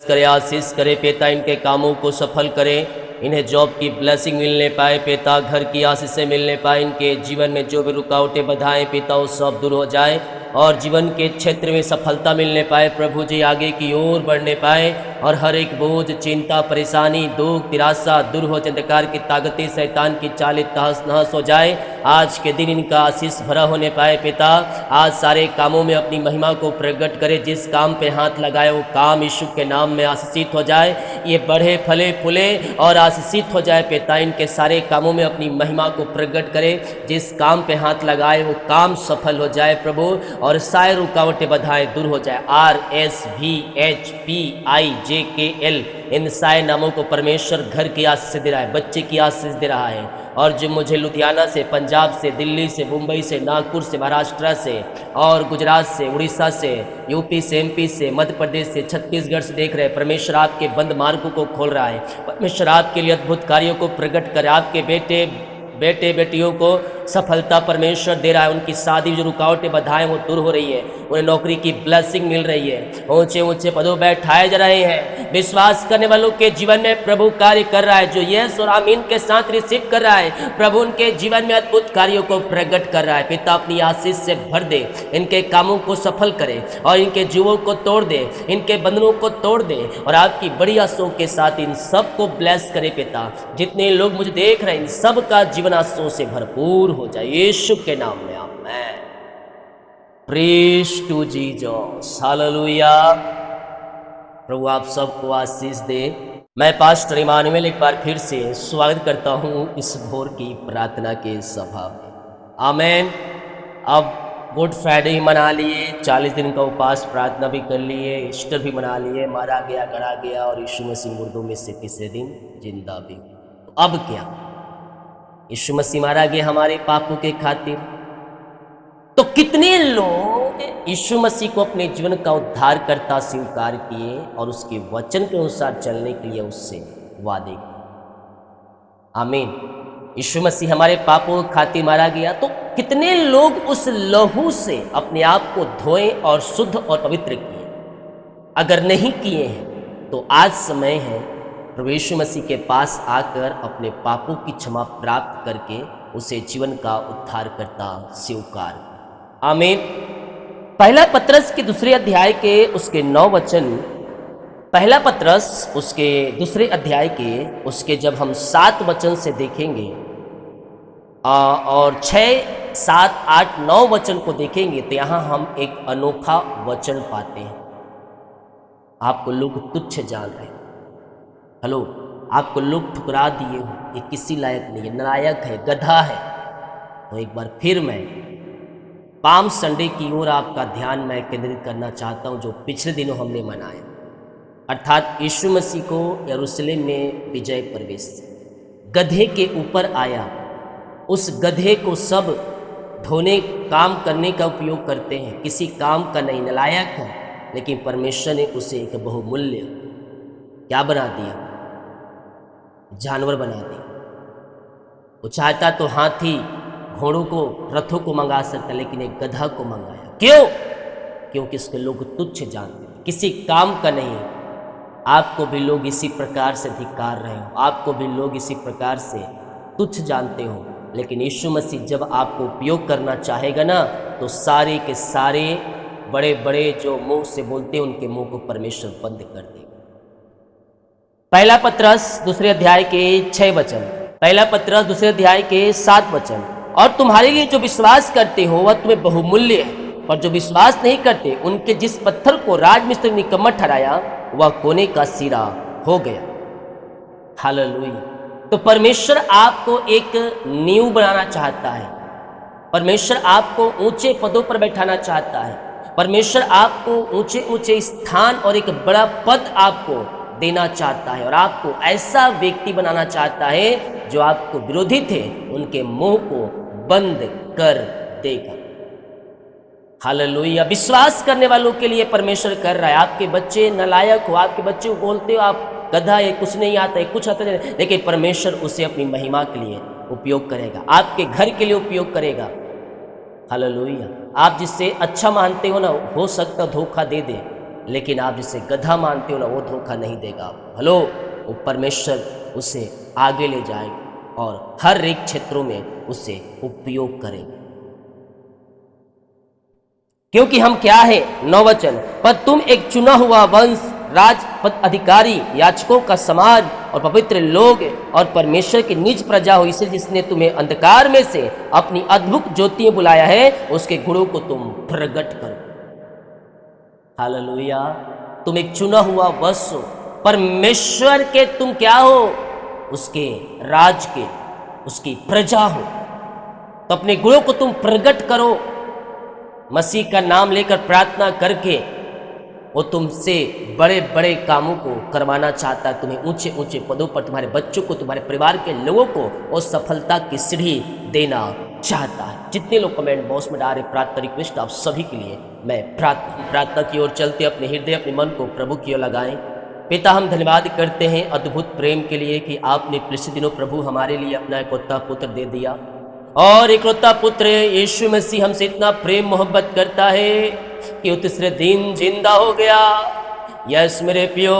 करे, आशीष करे पिता, इनके कामों को सफल करे, इन्हें जॉब की ब्लेसिंग मिलने पाए पिता, घर की आशीषें मिलने पाए, इनके जीवन में जो भी रुकावटें बाधाएं पिता वो सब दूर हो जाए और जीवन के क्षेत्र में सफलता मिलने पाए प्रभु जी, आगे की ओर बढ़ने पाए और हर एक बोझ, चिंता, परेशानी, दुख, निराशा दूर हो, अंधकार की ताकतें, शैतान की चालें तहस नहस हो जाए। आज के दिन इनका आशीष भरा होने पाए पिता, आज सारे कामों में अपनी महिमा को प्रकट करे, जिस काम पे हाथ लगाए वो काम यीशु के नाम में आशीषित हो जाए, ये बढ़े फले फूले और आशीषित हो जाए पिता, इनके सारे कामों में अपनी महिमा को प्रकट करे, जिस काम पे हाथ लगाए वो काम सफल हो जाए प्रभु और सारे रुकावटें बाधाएं दूर हो जाए। RSVHPIJKL इन सारे नामों को परमेश्वर घर की आशीष दे रहा है, बच्चे की आशीष दे रहा है। और जो मुझे लुधियाना से, पंजाब से, दिल्ली से, मुंबई से, नागपुर से, महाराष्ट्र से और गुजरात से, उड़ीसा से, यूपी से, MP से, मध्य प्रदेश से, छत्तीसगढ़ से देख रहे हैं, परमेश्वर आपके बंद मार्गों को खोल रहा है, परमेश्वर आपके लिए अद्भुत कार्यों को प्रकट करे, आपके बेटे बेटियों को सफलता परमेश्वर दे रहा है, उनकी शादी जो रुकावटें बाधाएं वो दूर हो रही है, उन्हें नौकरी की ब्लेसिंग मिल रही है, ऊंचे ऊंचे पदों बैठाए जा रहे हैं। विश्वास करने वालों के जीवन में प्रभु कार्य कर रहा है, जो यस और आमीन के साथ रिसीव कर रहा है, प्रभु उनके जीवन में अद्भुत कार्यों को प्रकट कर रहा है। पिता अपनी आशीष से भर दे, इनके कामों को सफल करे और इनके जीवों को तोड़ दे, इनके बंधनों को तोड़ दे और आपकी बड़ी आशीषों के साथ इन सबको ब्लेस करे पिता। जितने लोग मुझे देख रहे हैं इन सब का जीवन आशीषों से भरपूर हो जाए, यीशु के नाम में आमीन। Praise to Jesus, hallelujah. प्रभु आप सबको आशीष दे। मैं पास्टर इमानुएल एक बार फिर से स्वागत करता हूं इस भोर की प्रार्थना के सभा में, आमीन। अब गुड फ्राइडे मना लिए, 40 दिन का उपवास प्रार्थना भी कर लिए, ईस्टर भी मना लिए, मारा गया, गड़ा गया और यीशु मसीह मुर्दों में से तीसरे दिन जिंदा भी। तो अब क्या, यीशु मसीह मारा गया हमारे पापों के खातिर, तो कितने लोग यीशु मसीह को अपने जीवन का उद्धारकर्ता स्वीकार किए और उसके वचन के अनुसार चलने के लिए उससे वादे किए, आमीन। यीशु मसीह हमारे पापों के खातिर मारा गया, तो कितने लोग उस लहू से अपने आप को धोए और शुद्ध और पवित्र किए। अगर नहीं किए हैं तो आज समय है प्रभु यीशु मसीह के पास आकर अपने पापों की क्षमा प्राप्त करके उसे जीवन का उद्धारकर्ता स्वीकार, आमीन। पहला पत्रस के दूसरे अध्याय के उसके 9 वचन, पहला पत्रस उसके दूसरे अध्याय के उसके जब हम 7 वचन से देखेंगे और 6, 7, 8, 9 वचन को देखेंगे तो यहाँ हम एक अनोखा वचन पाते हैं। आपको लोग तुच्छ जान रहे, हेलो, आपको लोग ठुकरा दिए हो, ये किसी लायक नहीं है, नालायक है, गधा है। तो एक बार फिर मैं पाम संडे की ओर आपका ध्यान मैं केंद्रित करना चाहता हूं, जो पिछले दिनों हमने मनाया, अर्थात यीशु मसीह को यरूशलेम में विजय प्रवेश गधे के ऊपर आया। उस गधे को सब धोने, काम करने का उपयोग करते हैं, किसी काम का नहीं, नालायक है, लेकिन परमेश्वर ने उसे एक बहुमूल्य क्या बना दिया, जानवर बना दिया। वो चाहता तो हाथी, घोड़ों को, रथों को मंगा सकता, लेकिन एक गधा को मंगाया। क्यों? क्योंकि इसके लोग तुच्छ जानते हैं, किसी काम का नहीं। आपको भी लोग इसी प्रकार से धिक्कार रहे हो, आपको भी लोग इसी प्रकार से तुच्छ जानते हो, लेकिन यीशु मसीह जब आपको उपयोग करना चाहेगा ना, तो सारे के सारे बड़े बड़े जो मुंह से बोलते हैं उनके मुंह को परमेश्वर बंद कर देगा। पहला पत्रस दूसरे अध्याय के 6 वचन, पहला पत्रस दूसरे अध्याय के 7 वचन, और तुम्हारे लिए जो विश्वास करते हो वह तुम्हें बहुमूल्य है, पर जो विश्वास नहीं करते उनके जिस पत्थर को राजमिस्त्री ने निकम्मा ठहराया वह कोने का सिरा हो गया। हालेलुया। तो परमेश्वर आपको एक नींव बनाना चाहता है, परमेश्वर आपको ऊंचे पदों पर बैठाना चाहता है, परमेश्वर आपको ऊंचे ऊंचे स्थान और एक बड़ा पद आपको देना चाहता है और आपको ऐसा व्यक्ति बनाना चाहता है जो आपको विरोधी थे उनके मुंह को बंद कर देगा। हालेलुया। विश्वास करने वालों के लिए परमेश्वर कर रहा है। आपके बच्चे नालायक हो, आपके बच्चे को बोलते हो आप गधा है, कुछ नहीं आता है, कुछ आता है, लेकिन परमेश्वर उसे अपनी महिमा के लिए उपयोग करेगा, आपके घर के लिए उपयोग करेगा। हालेलुया। आप जिससे अच्छा मानते हो ना, हो सकता धोखा दे दे, लेकिन आप जिसे गधा मानते हो ना, वो धोखा नहीं देगा। हेलो, वो परमेश्वर उसे आगे ले जाएगा और हर एक क्षेत्रों में उसे उपयोग करेंगे। क्योंकि हम क्या है, 9 वचन, पर तुम एक चुना हुआ वंश, राजपद, अधिकारी, याजकों का समाज और पवित्र लोग और परमेश्वर की निज प्रजा हो, इसे जिसने तुम्हें अंधकार में से अपनी अद्भुत ज्योति में बुलाया है, उसके गुणों को तुम प्रगट करो। हालेलुया। तुम एक चुना हुआ वंश हो, परमेश्वर के तुम क्या हो, उसके राज के, उसकी प्रजा हो। तो अपने गुणों को तुम प्रगट करो। मसीह का नाम लेकर प्रार्थना करके वो तुमसे बड़े बड़े कामों को करवाना चाहता है। तुम्हें ऊंचे ऊंचे पदों पर, तुम्हारे बच्चों को, तुम्हारे परिवार के लोगों को वो सफलता की सीढ़ी देना चाहता है। जितने लोग कमेंट बॉक्स में डाल रहे प्रार्थना रिक्वेस्ट, आप सभी के लिए मैं प्रार्थना की ओर चलते अपने हृदय, अपने मन को प्रभु की ओर लगाएं। पिता, हम धन्यवाद करते हैं अद्भुत प्रेम के लिए कि आपने पिछले दिनों प्रभु हमारे लिए अपना इकलौता पुत्र दे दिया, और इकलौता पुत्र यीशु मसीह हमसे इतना प्रेम मोहब्बत करता है कि वो तीसरे दिन जिंदा हो गया। यस मेरे प्रियो,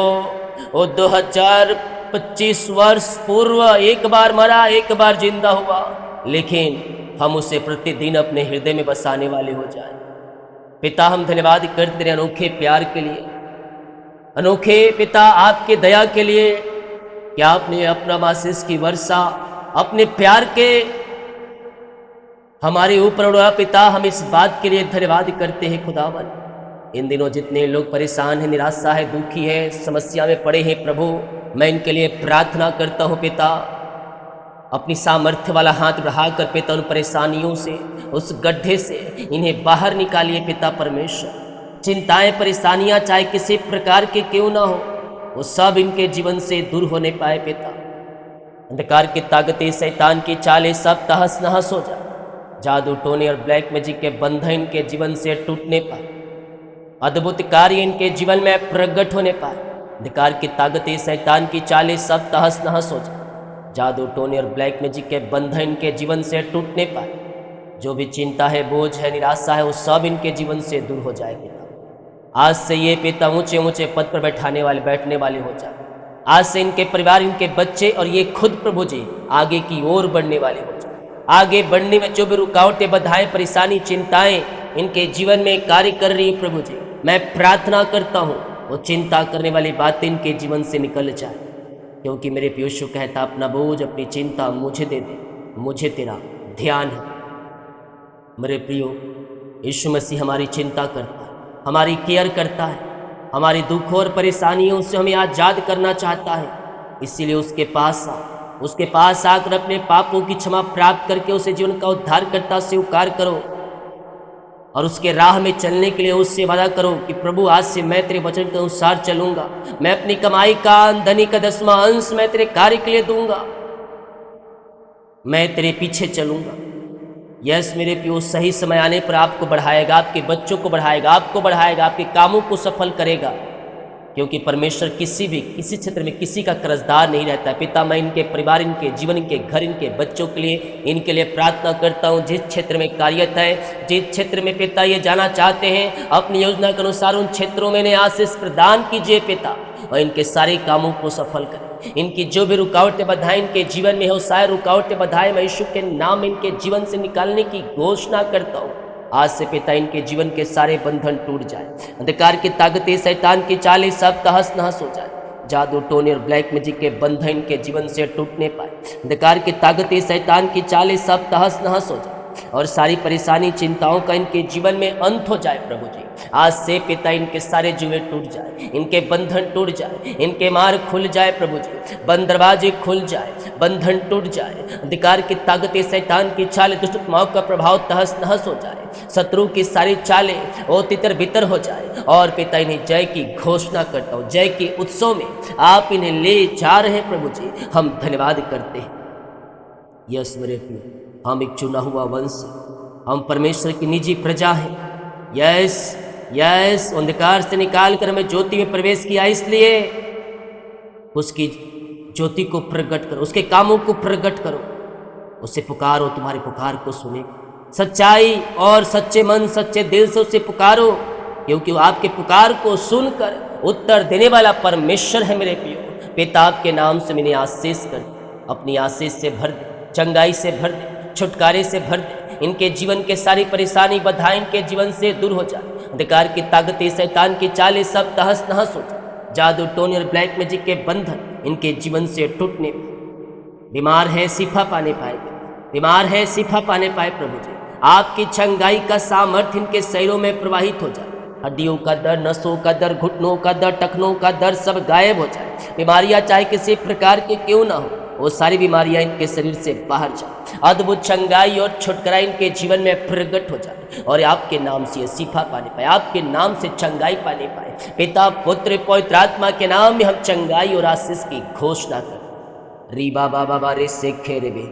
वो 2025 वर्ष पूर्व एक बार मरा, एक बार जिंदा हुआ, लेकिन हम उसे प्रतिदिन अपने हृदय में बसाने वाले हो जाए। पिता, हम धन्यवाद करते हैं अनोखे प्यार के लिए, अनोखे पिता आपके दया के लिए कि आपने अपना आशीष की वर्षा अपने प्यार के हमारे ऊपर उड़ा। पिता, हम इस बात के लिए धन्यवाद करते हैं खुदावन। इन दिनों जितने लोग परेशान हैं, निराशा है, दुखी है, समस्या में पड़े हैं, प्रभु मैं इनके लिए प्रार्थना करता हूँ। पिता, अपनी सामर्थ्य वाला हाथ बढ़ाकर पिता उन परेशानियों से, उस गड्ढे से इन्हें बाहर निकालिए। पिता परमेश्वर, चिंताएं, परेशानियां चाहे किसी प्रकार के क्यों ना हो, वो सब इनके जीवन से दूर होने पाए। पिता, अंधकार की ताकतें, शैतान की चालें सब तहस नहस हो जाए। जादू, टोने और ब्लैक मैजिक के बंधन इनके जीवन से टूटने पाए। अद्भुत कार्य इनके जीवन में प्रकट होने पाए। अंधकार की ताकतें, शैतान की चालें सब तहस नहस हो जाए। जादू, टोने और ब्लैक मैजिक के बंधन इनके जीवन से टूटने पाए। जो भी चिंता है, बोझ है, निराशा है, वो सब इनके जीवन से दूर हो जाए। पिता, आज से ये पिता ऊंचे ऊंचे पद पर बैठने वाले हो जाए। आज से इनके परिवार, इनके बच्चे और ये खुद प्रभु जी आगे की ओर बढ़ने वाले हो जाए। आगे बढ़ने में जो भी रुकावटें, बाधाएं, परेशानी, चिंताएं इनके जीवन में कार्य कर रही है, प्रभु जी मैं प्रार्थना करता हूँ वो चिंता करने वाली बातें इनके जीवन से निकल जाए। क्योंकि मेरे पीयूषु कहता, अपना बोझ, अपनी चिंता मुझे दे दे, मुझे तेरा ध्यान है। मेरे प्रियो, यीशु मसीह हमारी चिंता करता है, हमारी केयर करता है, हमारी दुखों और परेशानियों से हमें आजाद करना चाहता है। इसीलिए उसके पास आकर अपने पापों की क्षमा प्राप्त करके उसे जीवन का उद्धारकर्ता स्वीकार करो और उसके राह में चलने के लिए उससे वादा करो कि प्रभु आज से मैं तेरे वचन के अनुसार चलूंगा, मैं अपनी कमाई का धनी का 10वां अंश मैं तेरे कार्य के लिए दूंगा, मैं तेरे पीछे चलूंगा। यस मेरे प्रियो, सही समय आने पर आपको बढ़ाएगा, आपके बच्चों को बढ़ाएगा, आपको बढ़ाएगा, आपके कामों को सफल करेगा। क्योंकि परमेश्वर किसी क्षेत्र में किसी का कर्जदार नहीं रहता है। पिता, मैं इनके परिवार, इनके जीवन, इनके घर, इनके बच्चों के लिए, इनके लिए प्रार्थना करता हूँ। जिस क्षेत्र में कार्यरत है, जिस क्षेत्र में पिता ये जाना चाहते हैं, अपनी योजना के अनुसार उन क्षेत्रों में इन्हें आशीष प्रदान कीजिए पिता, और इनके सारे कामों को सफल करें। इनकी जो भी रुकावटें, बाधाएं इनके जीवन में हो, सारे रुकावटें, बाधाएं मैं यीशु के नाम इनके जीवन से निकालने की घोषणा करता हूँ। आज से पिता इनके जीवन के सारे बंधन टूट जाए, अंधकार की ताकतें, शैतान की चालें सब तहस नहस हो जाए। जादू, टोने और ब्लैक मैजिक के बंधन इनके जीवन से टूटने पाए। अंधकार की ताकतें, शैतान की चालें सब तहस नहस हो जाए और सारी परेशानी, चिंताओं का इनके जीवन में अंत हो जाए। प्रभु जी, आज से पिता इनके सारे जुए टूट जाए, इनके बंधन टूट जाए, इनके मार्ग खुल जाए। प्रभु जी, बंद दरवाजे खुल जाए, बंधन टूट जाए, अंधकार की ताकतें, शैतान की चालें, दुष्ट आत्माओं का प्रभाव तहस नहस हो जाए, शत्रु की सारी चालें वो तितर बितर हो जाए। और पिता इन्हें जय की घोषणा करता हूँ, जय के उत्सव में आप इन्हें ले जा रहे हैं। प्रभु जी, हम धन्यवाद करते हैं। यस मेरे प्रिय, हम एक चुना हुआ वंश, हम परमेश्वर की निजी प्रजा है। यस यस, अंधकार से निकाल कर हमें ज्योति में प्रवेश किया, इसलिए उसकी ज्योति को प्रकट करो, उसके कामों को प्रकट करो, उसे पुकारो, तुम्हारी पुकार को सुनेगा। सच्चाई और सच्चे मन, सच्चे दिल से उसे पुकारो, क्योंकि वो आपके पुकार को सुनकर उत्तर देने वाला परमेश्वर है मेरे प्रियो। पिता आपके नाम से मैंने आशीष कर दी, अपनी आशीष से भर दे, चंगाई से भर दे, छुटकारे से भर दे। इनके जीवन के सारी परेशानी बाधाएं इनके जीवन से दूर हो जाए। अंधकार की ताकतें, शैतान की चालें सब तहस नहस हो जाए। जादू टोने और ब्लैक मैजिक के बंधन इनके जीवन से टूटने पाए। बीमार है शिफा पाने पाए, बीमार है शिफा पाने पाए प्रभु जी। आपकी चंगाई का सामर्थ्य इनके शरीरों में प्रवाहित हो जाए। हड्डियों का दर्द, नसों का दर्द, घुटनों का दर्द, टखनों का दर्द सब गायब हो जाए। बीमारियां चाहे किसी प्रकार की क्यों ना हो, वो सारी बीमारियां इनके शरीर से बाहर जाए। अद्भुत चंगाई और छुटकारा इनके जीवन में प्रकट हो जाए और आपके नाम से ये शिफा पाने पाए, आपके नाम से चंगाई पाने पाए। पिता, पुत्र, पवित्र आत्मा के नाम में हम चंगाई और आशीष की घोषणा करें। री बाबा बाबा रे से खेरे बे,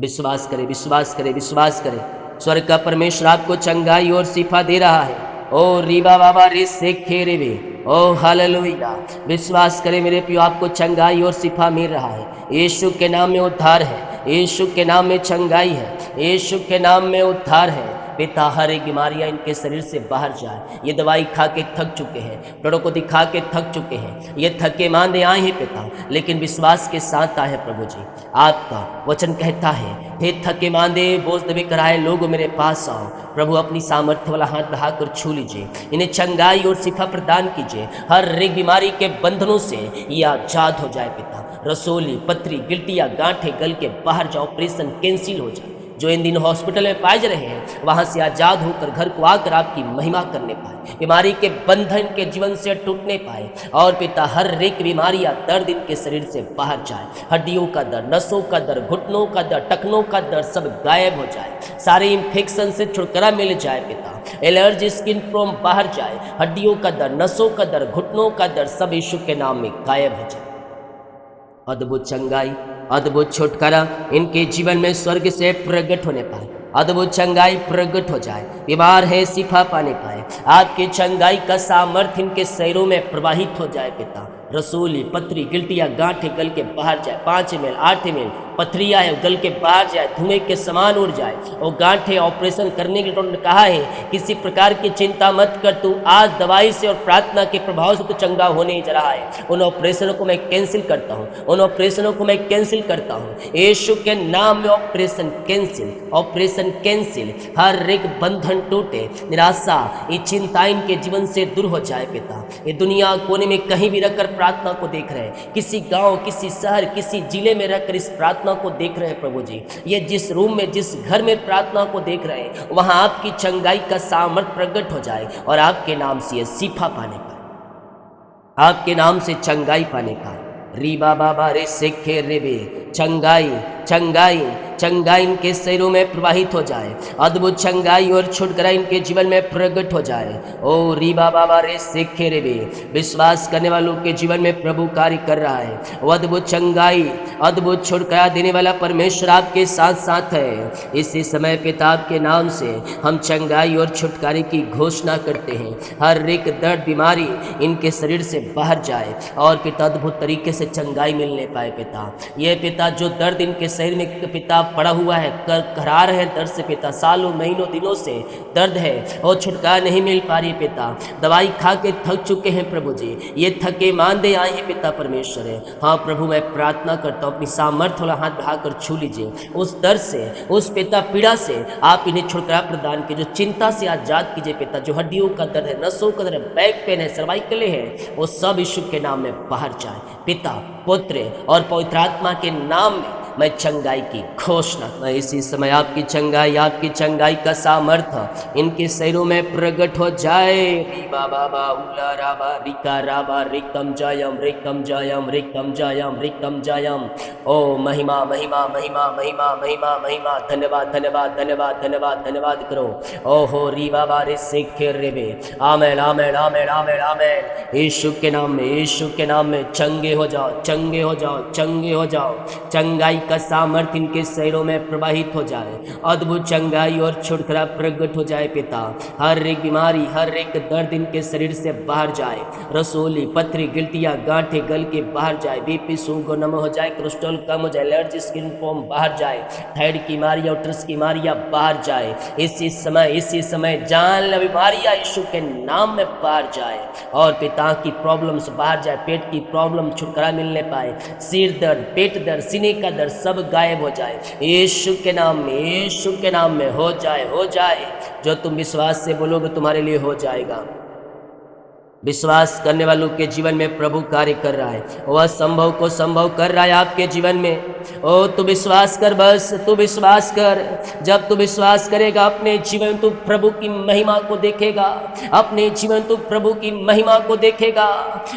विश्वास करें, विश्वास करें, विश्वास करें। स्वर्ग का परमेश्वर आपको चंगाई और शिफा दे रहा है। ओ रीबा बाबा रे से खेरे बे, ओ हालेलुया। विश्वास करें मेरे प्रियो, आपको चंगाई और शिफा मिल रहा है। यीशु के नाम में उद्धार है, यीशु के नाम में चंगाई है, यीशु के नाम में उद्धार है। पिता, हर एक बीमारियां इनके शरीर से बाहर जाए। ये दवाई खा के थक चुके हैं, पेड़ों को दिखा के थक चुके हैं, ये थके मांदे आए हैं पिता, लेकिन विश्वास के साथ आए हैं प्रभु जी। आपका वचन कहता है, हे थके मांदे बोझ दबे कराए लोग मेरे पास आओ। प्रभु, अपनी सामर्थ्य वाला हाथ बढ़ाकर छू लीजिए, इन्हें चंगाई और शिफा प्रदान कीजिए। हर एक बीमारी के बंधनों से ये आजाद हो जाए पिता। रसोली, पथरी, गिल्टिया, गांठे गल के बाहर जाओ, ऑपरेशन कैंसिल हो जाए। जो इन दिनों हॉस्पिटल में पाए जा रहे हैं, वहां से आजाद होकर घर को आकर आपकी महिमा करने पाए, बीमारी के बंधन के जीवन से टूटने पाए। और पिता, हर एक बीमारी या दर्द इनके शरीर से बाहर जाए। हड्डियों का दर्द, नसों का दर्द, घुटनों का दर्द, टखनों का दर्द सब गायब हो जाए। सारे इन्फेक्शन से छुटकारा मिल जाए पिता। एलर्जी, स्किन प्रॉब्लम बाहर जाए। हड्डियों का दर्द, नसों का दर्द, घुटनों का दर्द सब यीशु के नाम में गायब हो जाए। अद्भुत चंगाई, अद्भुत छुटकारा इनके जीवन में स्वर्ग से प्रकट होने पाए। अद्भुत चंगाई प्रकट हो जाए। बीमार है शिफा पाने पाए। आपकी चंगाई का सामर्थ्य इनके शरीरों में प्रवाहित हो जाए पिता। रसूली, पथरी, गिल्टिया, गांठे गल के बाहर जाए। 5 ml, 8 ml पथरिया है गल के बाहर जाए, धुएं के समान उड़ जाए। और गांठे ऑपरेशन करने के डॉक्टर ने कहा है, किसी प्रकार की चिंता मत कर, तू आज दवाई से और प्रार्थना के प्रभाव से तो चंगा होने जा रहा है। उन ऑपरेशनों को मैं कैंसिल करता हूँ, उन ऑपरेशनों को मैं कैंसिल करता हूँ यीशु के नाम में। Operation cancel, operation cancel. हर एक बंधन टूटे, निराशा, ये चिंता इनके जीवन से दूर हो जाए पिता। ये दुनिया कोने में कहीं भी रखकर प्रार्थना को देख रहे हैं, किसी गांव, किसी शहर, किसी जिले में रहकर इस प्रार्थना को देख रहे हैं प्रभु जी। ये जिस रूम में, जिस घर में प्रार्थना को देख रहे हैं, वहां आपकी चंगाई का सामर्थ्य प्रकट हो जाए और आपके नाम से ये शिफा पाने पाए, आपके नाम से चंगाई पाने पाए। रीबा बाबा रे सेखे रेबे, चंगाई, चंगाई, चंगाई इनके शरीरों में प्रवाहित हो जाए। अद्भुत चंगाई और छुटकारा इनके जीवन में प्रकट हो जाए। ओ रीबा बाबा रे सेखे रेबे। विश्वास करने वालों के जीवन में प्रभु कार्य कर रहा है। वो अद्भुत चंगाई, अद्भुत छुटकारा देने वाला परमेश्वर आपके साथ साथ है। इसी समय पिता के नाम से हम चंगाई और छुटकारे की घोषणा करते हैं। हर एक दर्द, बीमारी इनके शरीर से बाहर जाए और पिता अद्भुत तरीके से चंगाई मिलने पाए पिता। ये पिता जो दर्द इनके शरीर में पिता पड़ा हुआ है, करा रहे हैं दर्द से पिता, सालों महीनों दिनों से दर्द है और छुटकारा नहीं मिल पा रही पिता। दवाई खा के थक चुके हैं प्रभु जी, ये थके मांदे आए हैं पिता परमेश्वर है। हाँ प्रभु, मैं प्रार्थना करता हूँ, अपनी सामर्थ्य वाला हाथ बढ़ाकर छू लीजिए उस दर्द से, उस पिता पीड़ा से आप इन्हें छुटकारा प्रदान कीजिए। जो चिंता से आजाद कीजिए पिता। जो हड्डियों का दर्द है, नसों का दर्द है, बैक पेन है, सर्वाइकल है, वो सब यीशु के नाम में बाहर जाए। पिता, पुत्र और पवित्र आत्मा के नाम में मैं चंगाई की घोषणा। मैं इसी समय आपकी चंगाई का सामर्थ्य इनके शरीरों में प्रकट हो जाए। रीबा बाबा उला राबा रिका राबा रिकम जयम रिकम जयम रिकम जयम रिकम जयम। ओ महिमा महिमा महिमा महिमा महिमा महिमा। धन्यवाद धन्यवाद धन्यवाद धन्यवाद धन्यवाद करो। ओ हो री बाबा रे सेखे रेबे। आमेन आमेन आमेन आमेन आमेन। यीशु के नाम में, यीशु के नाम में चंगे हो जाओ, चंगे हो जाओ, चंगे हो जाओ। चंगाई का सामर्थ्य इनके शरीरों में प्रवाहित हो जाए, अद्भुत चंगाई और छुटकारा प्रकट हो जाए पिता। हर एक बीमारी, हर एक दर्द इनके शरीर से बाहर जाए, रसोली, पथरी, गिल्टियाँ, गांठें गल के बाहर जाए, बीपी शुगर नम हो जाए, कोलेस्ट्रॉल कम हो जाए, एलर्जी, स्किन फॉर्म बाहर जाए, थायराइड की बीमारियाँ, उटरस की बीमारियाँ बाहर जाए। इसी समय जानलेवा बीमारियाँ यीशु के नाम में बाहर जाए और पिता की प्रॉब्लम्स बाहर जाए, पेट की प्रॉब्लम छुटकारा मिलने पाए, सिर दर्द, पेट दर्द, सीने का दर्द सब गायब हो जाए यीशु के नाम में, यीशु के नाम में हो जाए, हो जाए। जो तुम विश्वास से बोलोगे तुम्हारे लिए हो जाएगा। विश्वास करने वालों के जीवन में प्रभु कार्य कर रहा है, वह संभव को संभव कर रहा है आपके जीवन में। ओ तू विश्वास कर, बस तू विश्वास कर। जब तू विश्वास करेगा अपने जीवन तू प्रभु की महिमा को देखेगा, अपने जीवन तू प्रभु की महिमा को देखेगा।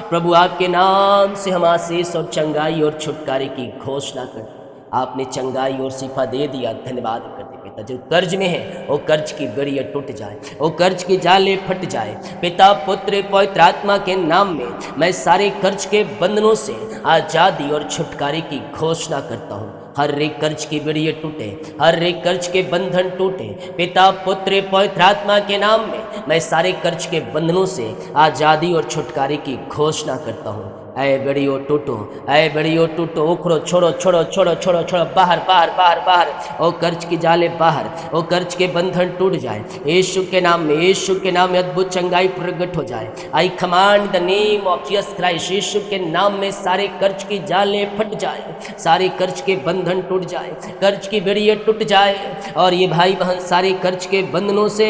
प्रभु आपके नाम से हम आशीष और चंगाई और छुटकारे की घोषणा कर। आपने चंगाई और शिफा दे दिया, धन्यवाद करते पिता। जो कर्ज में है वो कर्ज की बेड़ियाँ टूट जाए, वो कर्ज की जाले फट जाए। पिता, पुत्र, पवित्र आत्मा के नाम में मैं सारे कर्ज के बंधनों से आज़ादी और छुटकारे की घोषणा करता हूँ। हर एक कर्ज की बेड़ियाँ टूटे, हर एक कर्ज के बंधन टूटे। पिता, पुत्र, पवित्र आत्मा के नाम में मैं सारे कर्ज के बंधनों से आज़ादी और छुटकारे की घोषणा करता हूँ। ऐ बेड़ियों टूटो, ऐ बेड़ियों टूटो, उखड़ो, छोड़ो छोड़ो छोड़ो छोड़ो छोड़ो, बाहर बाहर बाहर बाहर। ओ कर्ज की जाले बाहर, ओ कर्ज के बंधन टूट जाए यीशु के नाम में, यीशु के नाम में अद्भुत चंगाई प्रकट हो जाए। I command the name of Jesus Christ, यीशु के नाम में सारे कर्ज की जाले फट जाए, सारे कर्ज के बंधन टूट जाए, कर्ज की बेड़ियाँ टूट जाए और ये भाई बहन सारे कर्ज के बंधनों से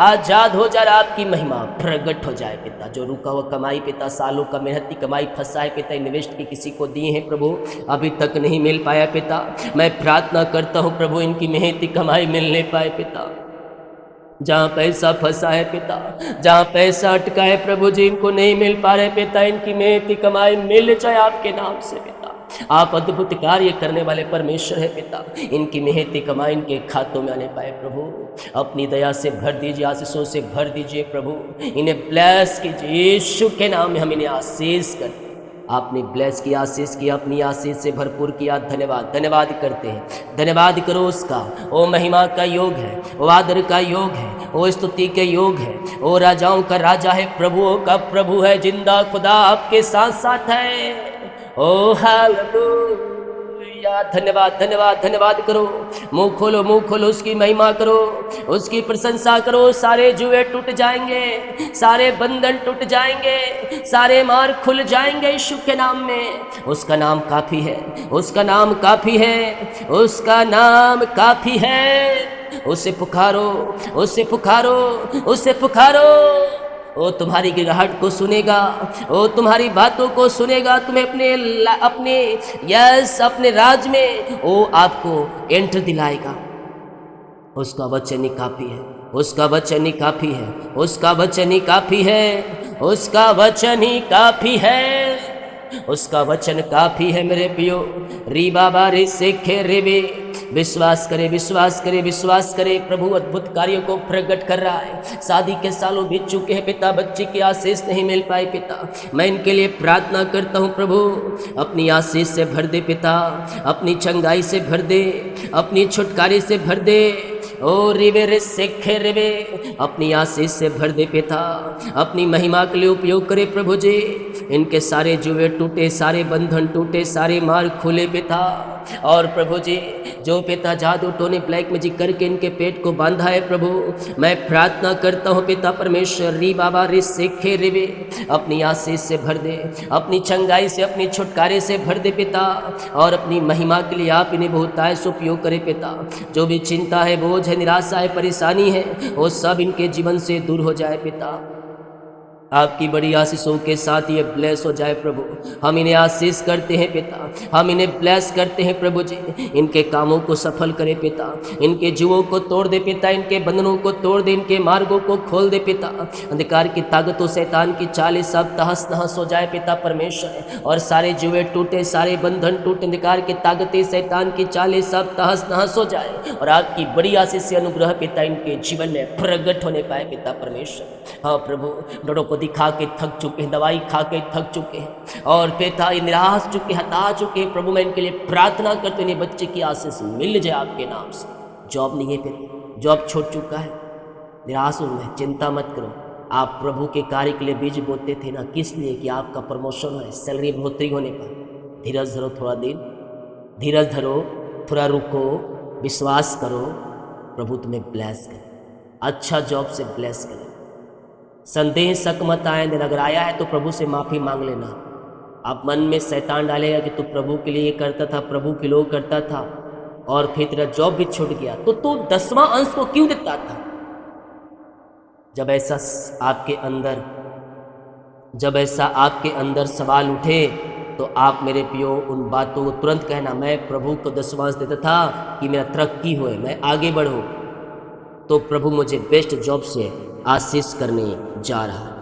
आज़ाद हो जाए। आपकी महिमा प्रकट हो जाए पिता। जो रुका हुआ कमाई पिता, सालों का मेहनती कमाई फंसाए पिता, इन्वेस्ट की किसी को दिए हैं प्रभु, अभी तक नहीं मिल पाया पिता। मैं प्रार्थना करता हूँ प्रभु इनकी मेहनती कमाई मिलने पाए पिता। जहाँ पैसा फंसा है पिता, जहाँ पैसा अटका है प्रभु जी, इनको नहीं मिल पा रहे पिता, इनकी मेहनती कमाई मिल जाए आपके नाम से पिता। आप अद्भुत कार्य करने वाले परमेश्वर है पिता। इनकी मेहनती कमाई इनके खातों में आने पाए प्रभु। अपनी दया से भर दीजिए, आशीषों से भर दीजिए प्रभु। इन्हें ब्लेस कीजिए यीशु के नाम में। हम इन्हें आशीष करते, आपने ब्लेस किया, आशीष किया, अपनी आशीष से भरपूर किया। धन्यवाद, धन्यवाद करते हैं। धन्यवाद करो उसका। ओ महिमा का योग है, वो आदर का योग है, वो स्तुति के योग है, वो राजाओं का राजा है, प्रभुओं का प्रभु है। जिंदा खुदा आपके साथ साथ है। ओ हालेलुया। धन्यवाद, धन्यवाद, धन्यवाद करो। मुंह खोलो, मुंह खोलो, उसकी महिमा करो, उसकी प्रशंसा करो। सारे जुए टूट जाएंगे, सारे बंधन टूट जाएंगे, सारे मार खुल जाएंगे यीशु के नाम में। उसका नाम काफी है, उसका नाम काफी है, उसका नाम काफी है। उसे पुकारो, उसे पुकारो, उसे पुकारो। वो तुम्हारी गिड़गिड़ाहट को सुनेगा, वो तुम्हारी बातों को सुनेगा, तुम्हें अपने अपने राज में वो आपको एंटर दिलाएगा। उसका वचन ही काफी है, उसका वचन ही काफी है, उसका वचन ही काफी है, उसका वचन ही काफी है, उसका वचन काफी है मेरे पियो। री बाबा रे सेखे रे बे। विश्वास करे, विश्वास करे, विश्वास करे। प्रभु अद्भुत कार्यों को प्रकट कर रहा है। शादी के सालों बीत चुके हैं पिता, बच्चे की आशीष नहीं मिल पाए पिता। मैं इनके लिए प्रार्थना करता हूँ प्रभु, अपनी आशीष से भर दे पिता, अपनी चंगाई से भर दे, अपनी छुटकारे से भर दे। ओ रिवे रे सेखे रिवे, अपनी आशीष से भर दे पिता, अपनी महिमा के लिए उपयोग करे प्रभु जी। इनके सारे जुए टूटे, सारे बंधन टूटे, सारे मार खुले पिता। और प्रभु जी जो पिता जादू टोने ब्लैक मैजिक करके इनके पेट को बांधा है प्रभु, मैं प्रार्थना करता हूँ पिता परमेश्वर, री बाबा रे सेखे रिवे, अपनी आशीष से भर दे, अपनी चंगाई से, अपनी छुटकारे से भर दे पिता। और अपनी महिमा के लिए आप इन्हें बहुतायत उपयोग करे पिता। जो भी चिंता है, बोझ है, निराशा है, परेशानी है, वो सब इनके जीवन से दूर हो जाए पिता। आपकी बड़ी आशीषों के साथ ये ब्लेस हो जाए प्रभु। हम इन्हें आशीष करते हैं पिता, हम इन्हें ब्लेस करते हैं प्रभु जी। इनके कामों को सफल करे पिता, इनके जुओं को तोड़ दे पिता, इनके बंधनों को तोड़ दे, इनके मार्गों को खोल दे पिता। अंधकार की ताकतों, शैतान की चालें सब तहस नहस हो जाए पिता परमेश्वर। और सारे जुए टूटे, सारे बंधन टूटे, अंधकार की ताकतें, शैतान की चालें सब तहस नहस हो जाए। और आपकी बड़ी आशीष से अनुग्रह पिता इनके जीवन में प्रकट होने पाए पिता परमेश्वर। हाँ प्रभु, डरों को दिखा के थक चुके हैं, दवाई खा के थक चुके हैं और पिता ये निराश चुके, हता चुके हैं। प्रभु मैं इनके लिए प्रार्थना करते हैं, बच्चे की आशीष मिल जाए आपके नाम से। जॉब नहीं है पिता, जॉब छूट चुका है, निराश हूँ मैं, चिंता मत करो। आप प्रभु के कार्य के लिए बीज बोते थे ना, किस लिए? कि आपका प्रमोशन है, सैलरी बढ़ोतरी होने पर। धीरज धरो, थोड़ा दिन धीरज धरो, थोड़ा रुको, विश्वास करो, प्रभु तुम्हें ब्लेस करे, अच्छा जॉब से ब्लेस करे। संदेह शक मत आए, अगर आया है तो प्रभु से माफ़ी मांग लेना। आप मन में शैतान डालेगा कि तू प्रभु के लिए ये करता था, प्रभु के लोग करता था और फिर तेरा जॉब भी छूट गया, तो तू 10वां अंश को क्यों देता था? जब ऐसा आपके अंदर सवाल उठे तो आप मेरे पियो उन बातों को तुरंत कहना, मैं प्रभु को 10वां अंश देता था कि मेरा तरक्की होए, मैं आगे बढ़ूं, तो प्रभु मुझे बेस्ट जॉब से आशीष करने जा रहा है।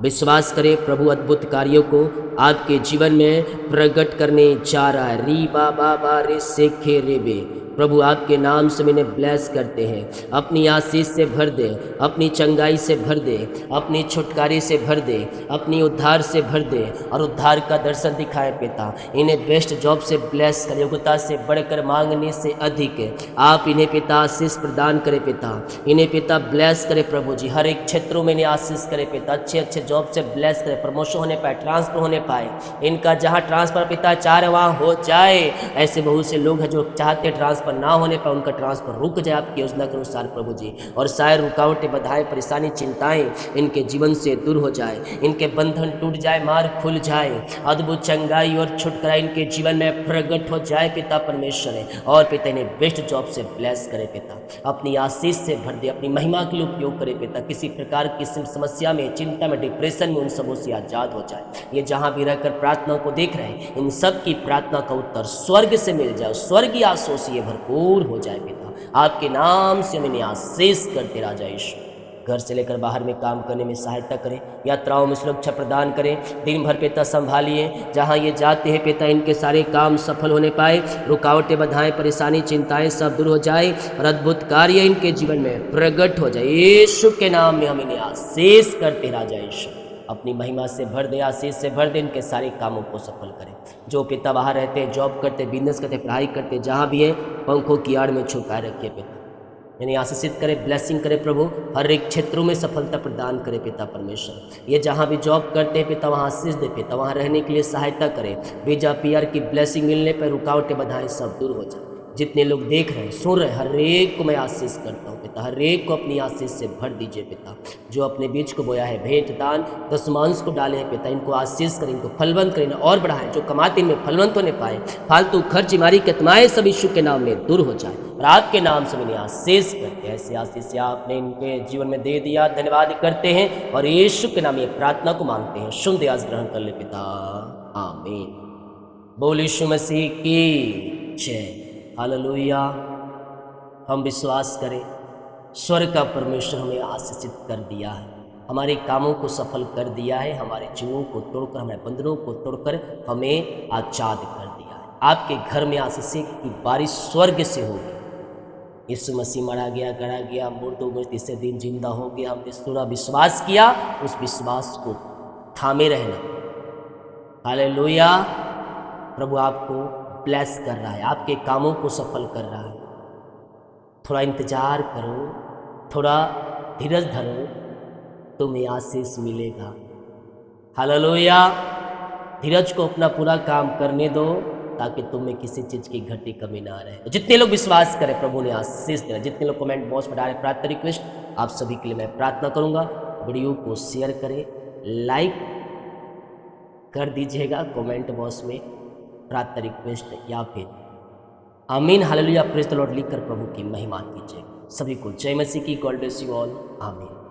विश्वास करें, प्रभु अद्भुत कार्यों को आपके जीवन में प्रकट करने जा रहा है। री बा बा बा रे से खे रे बे। प्रभु आपके नाम से मैंने ब्लेस करते हैं, अपनी आशीष से भर दे, अपनी चंगाई से भर दे, अपनी छुटकारे से भर दे, अपनी उद्धार से भर दे और उद्धार का दर्शन दिखाए पिता। इन्हें बेस्ट जॉब से ब्लेस कर, योग्यता से बढ़कर मांगने से अधिक आप इन्हें पिता आशीष प्रदान करें पिता। इन्हें पिता ब्लेस करे प्रभु जी, हर एक क्षेत्रों में इन्हें आशीष करे पिता, अच्छे अच्छे जॉब से ब्लेस करे, प्रमोशन होने पाए, ट्रांसफर होने पाए। इनका जहाँ ट्रांसफर पिता चाह रहे वहाँ हो जाए। ऐसे बहुत से लोग हैं जो चाहते ट्रांसफर ना होने पर उनका ट्रांसफर रुक जाए आपकी योजना के अनुसार प्रभु जी, और सारे रुकावटें, बाधाएं, परेशानी, चिंताएं इनके जीवन से दूर हो जाए, इनके बंधन टूट जाए, मार खुल जाए, अद्भुत चंगाई और छुटकारा इनके जीवन में प्रकट हो जाए पिता परमेश्वर है। और पिता इन्हें बेस्ट जॉब से ब्लेस करे पिता, अपनी आशीष से भर दे, अपनी महिमा के लिए उपयोग करे पिता। किसी प्रकार की समस्या में, चिंता में, डिप्रेशन में उन सबों से आजाद हो जाए। ये जहाँ भी रहकर प्रार्थना को देख रहे हैं, इन सब की प्रार्थना का उत्तर स्वर्ग से मिल जाए, स्वर्गीय आशीष से भरपूर हो जाए पिता। आपके नाम से मैंने आशीष करते राजा यीशु। घर से लेकर बाहर में काम करने में सहायता करें, यात्राओं में सुरक्षा प्रदान करें, दिन भर पिता संभालिए, जहाँ ये जाते हैं पिता इनके सारे काम सफल होने पाए, रुकावटें, बाधाएं, परेशानी, चिंताएं सब दूर हो जाए और अद्भुत कार्य इनके जीवन में प्रकट हो जाए। यीशु के नाम में हम इन्हें आशीष करते राजा यीशु। अपनी महिमा से भर दे, आशीष से भर दे, इनके सारे कामों को सफल करें। जो पिता बाहर रहते हैं, जॉब करते, बिजनेस करते, पढ़ाई करते, जहाँ भी है पंखों की आड़ में छुपाए रखिए पिता, यानी आशीषित करे, ब्लेसिंग करे प्रभु, हर एक क्षेत्रों में सफलता प्रदान करे पिता परमेश्वर। ये जहाँ भी जॉब करते हैं पिता वहाँ आशीष दे पिता, वहाँ रहने के लिए सहायता करे, वीजा पीआर की ब्लेसिंग मिलने पर रुकावटें, बाधाएं सब दूर हो जाए। जितने लोग देख रहे हैं, सुन रहे हैं, हर एक को मैं आशीष करता हूँ पिता, हर एक को अपनी आशीष से भर दीजिए पिता। जो अपने बीज को बोया है, भेंट, दान, दशमांश को डाले हैं पिता, इनको आशीष करें, इनको फलवंत करें और बढ़ाएं। जो कमाते इनमें फलवंत होने पाए, फालतू खर्च, बीमारी के तमाम सब यीशु के नाम में दूर हो जाए और आपके नाम से मैंने आशीष करते हैं। ऐसे आशीष आपने इनके जीवन में दे दिया, धन्यवाद करते हैं और यीशु के नाम ये प्रार्थना को मांगते हैं। शुद्ध आज ग्रहण कर ले पिता, आमीन। बोल यीशु मसीह की जय। हालेलुया। हम विश्वास करें, स्वर्ग का परमेश्वर हमें आशीषित कर दिया है, हमारे कामों को सफल कर दिया है, हमारे जीवों को तोड़कर, हमारे बंधनों को तोड़कर हमें आजाद कर दिया है। आपके घर में आशीष की बारिश स्वर्ग से होगी। यीशु मसीह मारा गया, गड़ा गया, मुर्दों में तीसरे दिन जिंदा हो गया। हमने पूरा विश्वास किया, उस विश्वास को थामे रहना। हालेलुया। प्रभु आपको ब्लेस कर रहा है, आपके कामों को सफल कर रहा है। थोड़ा इंतजार करो, थोड़ा धीरज धरो, तुम्हें आशीष मिलेगा। हालेलुया। धीरज को अपना पूरा काम करने दो ताकि तुम्हें किसी चीज़ की घटी कमी ना रहे। तो जितने लोग विश्वास करें प्रभु ने आशीष देना, जितने लोग कमेंट बॉक्स में डालें प्रार्थना रिक्वेस्ट, आप सभी के लिए मैं प्रार्थना करूंगा। वीडियो को शेयर करें, लाइक कर दीजिएगा, कमेंट बॉक्स में प्रार्थना रिक्वेस्ट या फिर आमीन, हालेलुया, प्रेज द लॉर्ड लिखकर प्रभु की महिमा कीजिए। सभी को जय मसीह की। God bless you all. आमीन।